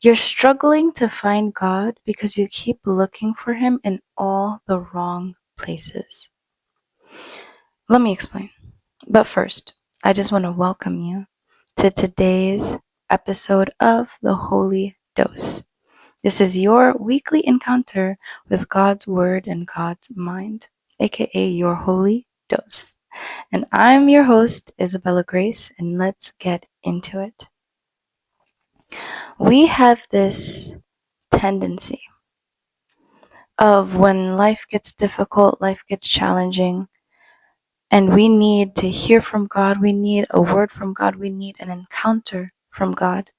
You're struggling to find God because you keep looking for Him in all the wrong places. Let me explain. But first, I just want to welcome you to today's episode of The Holy Dose. This is your weekly encounter with God's Word and God's mind, aka your Holy Dose. And I'm your host, Isabella Grace, and let's get into it. We have this tendency of when life gets difficult, life gets challenging, and we need to hear from God, we need a word from God, we need an encounter from God.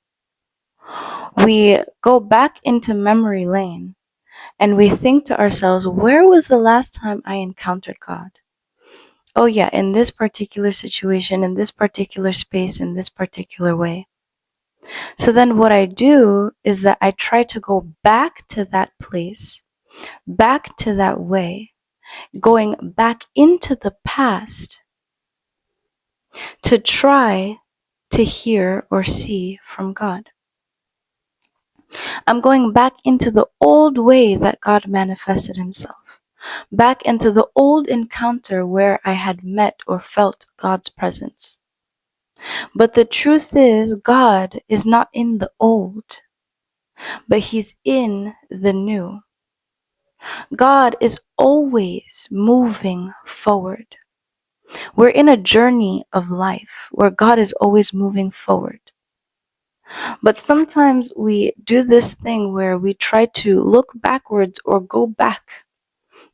We go back into memory lane and we think to ourselves, where was the last time I encountered God? Oh yeah, in this particular situation, in this particular space, in this particular way. So then what I do is that I try to go back to that place, back to that way, going back into the past to try to hear or see from God. I'm going back into the old way that God manifested Himself, back into the old encounter where I had met or felt God's presence. But the truth is, God is not in the old, but He's in the new. God is always moving forward. We're in a journey of life where God is always moving forward. But sometimes we do this thing where we try to look backwards or go back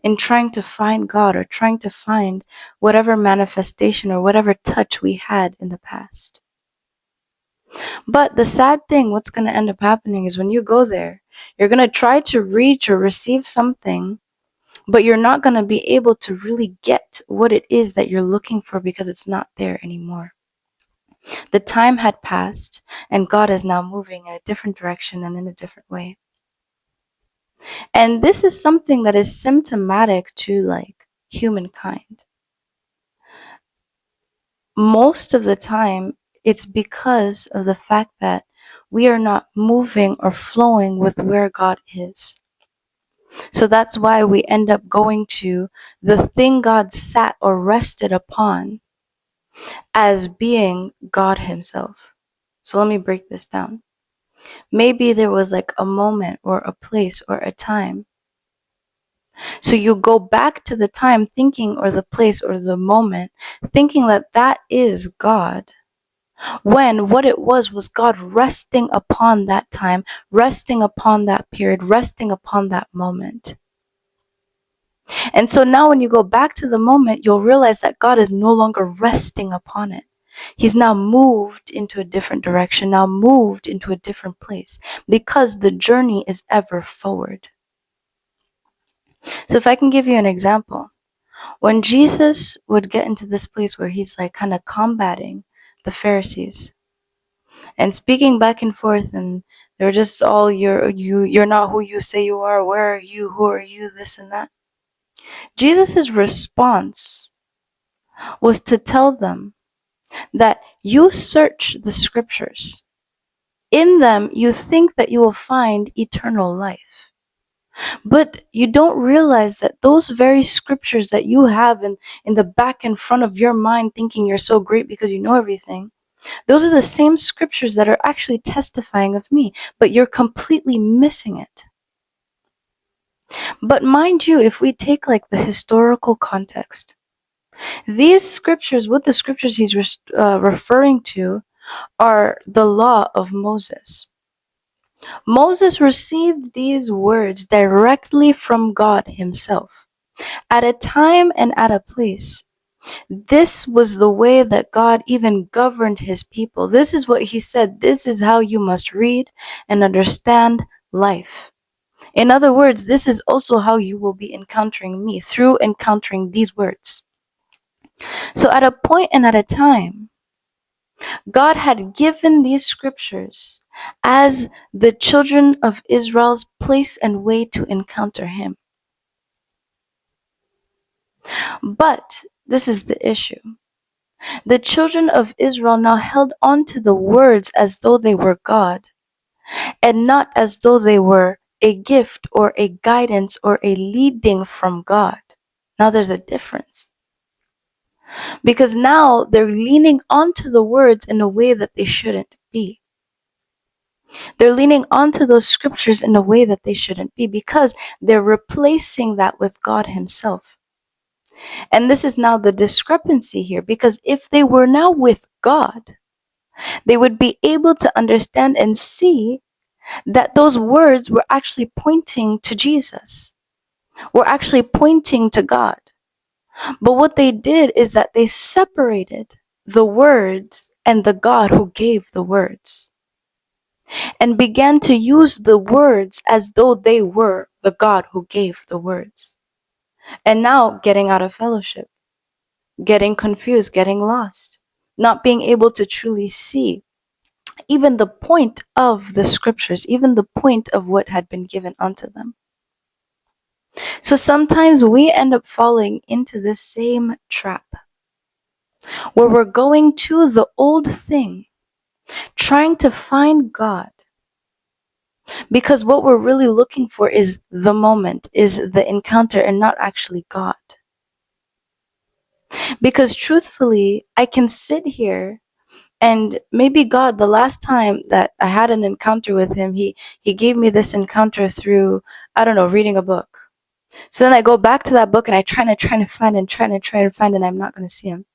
in trying to find God or trying to find whatever manifestation or whatever touch we had in the past. But the sad thing, what's going to end up happening is when you go there, you're going to try to reach or receive something, but you're not going to be able to really get what it is that you're looking for because it's not there anymore. The time had passed, and God is now moving in a different direction and in a different way. And this is something that is symptomatic to like humankind. Most of the time, it's because of the fact that we are not moving or flowing with where God is. So that's why we end up going to the thing God sat or rested upon as being God Himself. So let me break this down. Maybe there was like a moment or a place or a time. So you go back to the time thinking, or the place or the moment, thinking that that is God, when what it was God resting upon that time, resting upon that period, resting upon that moment. And so now when you go back to the moment, you'll realize that God is no longer resting upon it. He's now moved into a different direction, now moved into a different place, because the journey is ever forward. So if I can give you an example, when Jesus would get into this place where He's like kind of combating the Pharisees and speaking back and forth, and they're just all, you're not who you say you are, where are you, who are you, this and that. Jesus's response was to tell them that you search the scriptures. In them, you think that you will find eternal life. But you don't realize that those very scriptures that you have in the back and front of your mind, thinking you're so great because you know everything, those are the same scriptures that are actually testifying of me, but you're completely missing it. But mind you, if we take like the historical context, these scriptures, what the scriptures he's referring to, are the law of Moses. Moses received these words directly from God Himself, at a time and at a place. This was the way that God even governed His people. This is what He said. This is how you must read and understand life. In other words, this is also how you will be encountering me, through encountering these words. So at a point and at a time, God had given these scriptures as the children of Israel's place and way to encounter Him. But this is the issue. The children of Israel now held on to the words as though they were God, and not as though they were a gift or a guidance or a leading from God. Now there's a difference. Because now they're leaning onto the words in a way that they shouldn't be. They're leaning onto those scriptures in a way that they shouldn't be, because they're replacing that with God Himself. And this is now the discrepancy here, because if they were now with God, they would be able to understand and see that those words were actually pointing to Jesus, were actually pointing to God. But what they did is that they separated the words and the God who gave the words, and began to use the words as though they were the God who gave the words. And now getting out of fellowship, getting confused, getting lost, not being able to truly see even the point of the scriptures, even the point of what had been given unto them. So sometimes we end up falling into this same trap where we're going to the old thing, trying to find God, because what we're really looking for is the moment, is the encounter, and not actually God. Because truthfully, I can sit here and maybe God, the last time that I had an encounter with Him, He gave me this encounter through, I don't know, reading a book. So then I go back to that book and I try to find and I'm not going to see Him.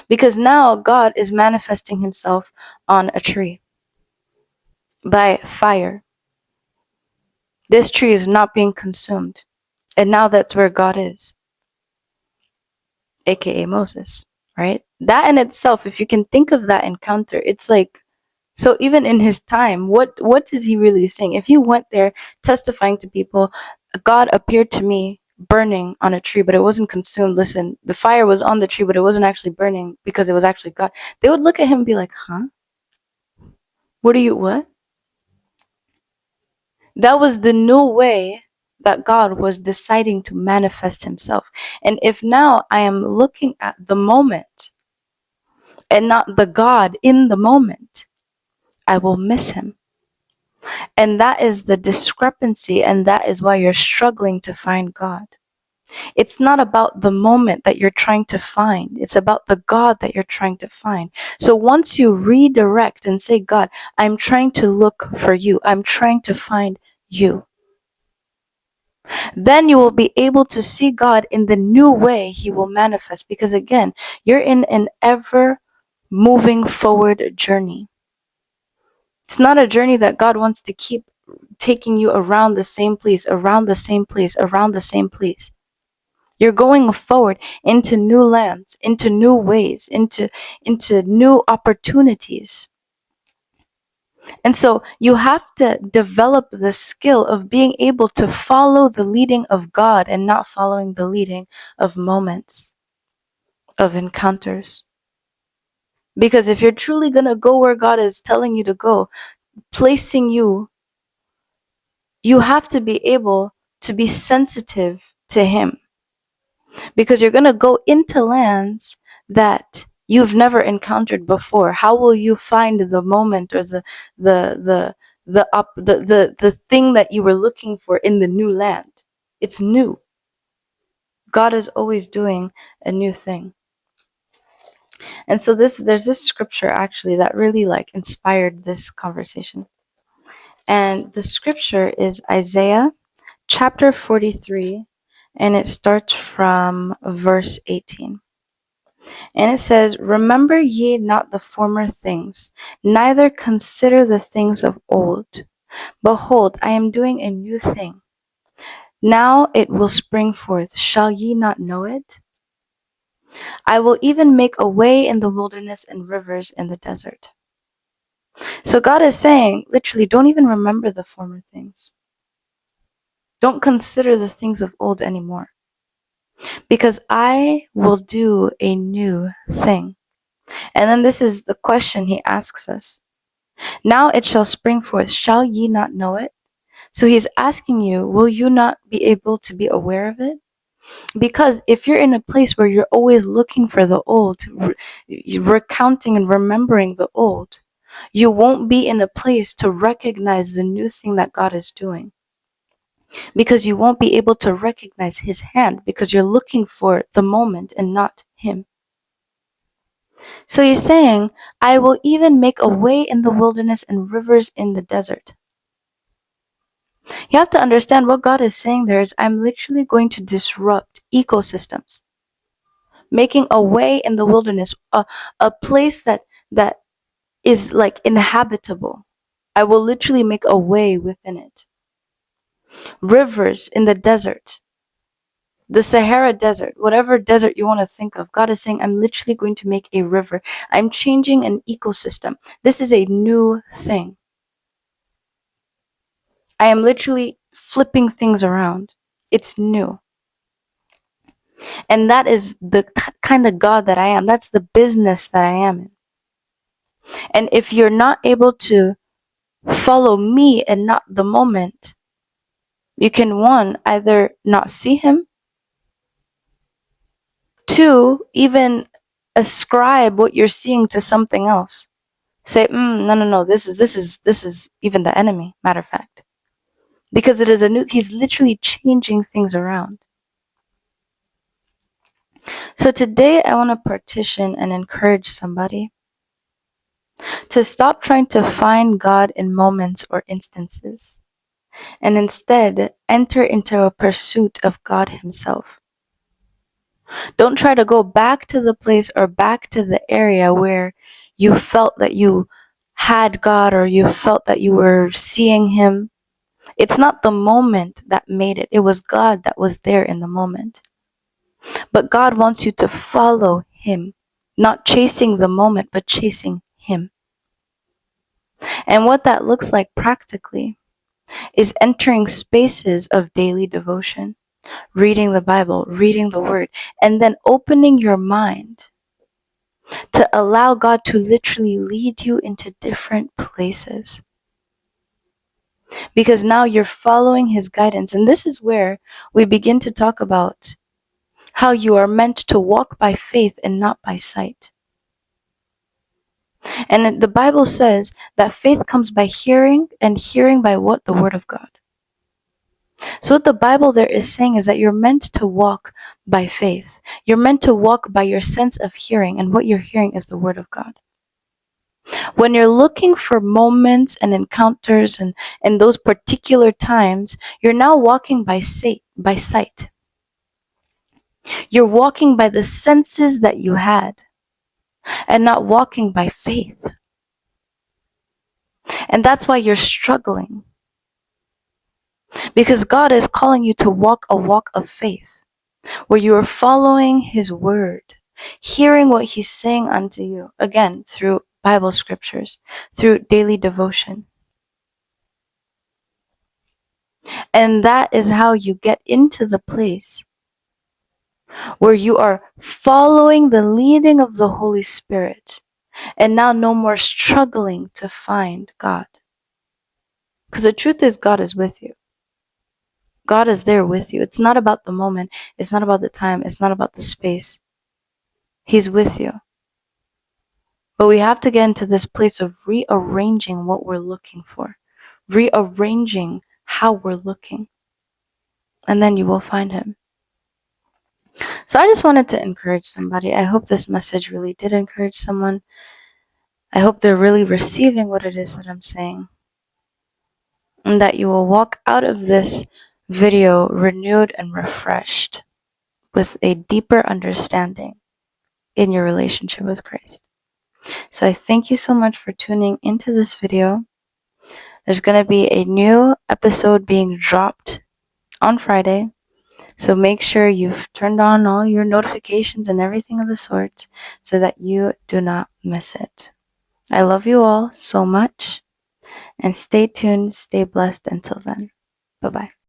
Because now God is manifesting Himself on a tree by fire. This tree is not being consumed. And now that's where God is, aka Moses, right? That in itself, if you can think of that encounter, it's like, so even in his time, what is he really saying? If he went there testifying to people, God appeared to me burning on a tree, but it wasn't consumed. Listen, the fire was on the tree, but it wasn't actually burning because it was actually God. They would look at him and be like, huh? What? That was the new way that God was deciding to manifest Himself. And if now I am looking at the moment and not the God in the moment, I will miss Him. And that is the discrepancy, and that is why you're struggling to find God. It's not about the moment that you're trying to find. It's about the God that you're trying to find. So once you redirect and say, God, I'm trying to look for you. I'm trying to find you. Then you will be able to see God in the new way He will manifest. Because again, you're in an ever moving forward journey. It's not a journey that God wants to keep taking you around the same place, around the same place, around the same place. You're going forward into new lands, into new ways, into new opportunities. And so you have to develop the skill of being able to follow the leading of God and not following the leading of moments, of encounters. Because if you're truly going to go where God is telling you to go, placing you, you have to be able to be sensitive to Him. Because you're going to go into lands that you've never encountered before. How will you find the moment or the thing that you were looking for in the new land? It's new. God is always doing a new thing. And so there's this scripture actually that really like inspired this conversation. And the scripture is Isaiah chapter 43, and it starts from verse 18. And it says, remember ye not the former things, neither consider the things of old. Behold, I am doing a new thing. Now it will spring forth. Shall ye not know it? I will even make a way in the wilderness and rivers in the desert. So God is saying, literally, don't even remember the former things. Don't consider the things of old anymore. Because I will do a new thing. And then this is the question He asks us. Now it shall spring forth. Shall ye not know it? So He's asking you, will you not be able to be aware of it? Because if you're in a place where you're always looking for the old, recounting and remembering the old, you won't be in a place to recognize the new thing that God is doing. Because you won't be able to recognize his hand because you're looking for the moment and not him. So he's saying, I will even make a way in the wilderness and rivers in the desert. You have to understand what God is saying there is, I'm literally going to disrupt ecosystems. Making a way in the wilderness, a place that is like inhabitable. I will literally make a way within it. Rivers in the desert. The Sahara Desert, whatever desert you want to think of, God is saying, I'm literally going to make a river. I'm changing an ecosystem. This is a new thing. I am literally flipping things around. It's new. And that is the kind of God that I am. That's the business that I am in. And if you're not able to follow me and not the moment, you can, one, either not see him, two, even ascribe what you're seeing to something else. Say, no, this is even the enemy, matter of fact. Because it is he's literally changing things around. So today I want to partition and encourage somebody to stop trying to find God in moments or instances, and instead enter into a pursuit of God himself. Don't try to go back to the place or back to the area where you felt that you had God or you felt that you were seeing him. It's not the moment that made it. It was God that was there in the moment. But God wants you to follow him, not chasing the moment, but chasing him. And what that looks like practically is entering spaces of daily devotion, reading the Bible, reading the Word, and then opening your mind to allow God to literally lead you into different places. Because now you're following his guidance. And this is where we begin to talk about how you are meant to walk by faith and not by sight. And the Bible says that faith comes by hearing, and hearing by what? The Word of God. So what the Bible there is saying is that you're meant to walk by faith. You're meant to walk by your sense of hearing, and what you're hearing is the Word of God. When you're looking for moments and encounters and those particular times, you're now walking by sight. You're walking by the senses that you had and not walking by faith. And that's why you're struggling. Because God is calling you to walk a walk of faith, where you are following his word, hearing what he's saying unto you, again, through Bible scriptures, through daily devotion. And that is how you get into the place where you are following the leading of the Holy Spirit, and now no more struggling to find God. Because the truth is, God is with you. God is there with you. It's not about the moment. It's not about the time. It's not about the space. He's with you. But we have to get into this place of rearranging what we're looking for, rearranging how we're looking. And then you will find him. So I just wanted to encourage somebody. I hope this message really did encourage someone. I hope they're really receiving what it is that I'm saying. And that you will walk out of this video renewed and refreshed with a deeper understanding in your relationship with Christ. So I thank you so much for tuning into this video. There's going to be a new episode being dropped on Friday. So make sure you've turned on all your notifications and everything of the sort so that you do not miss it. I love you all so much, and stay tuned, stay blessed until then. Bye-bye.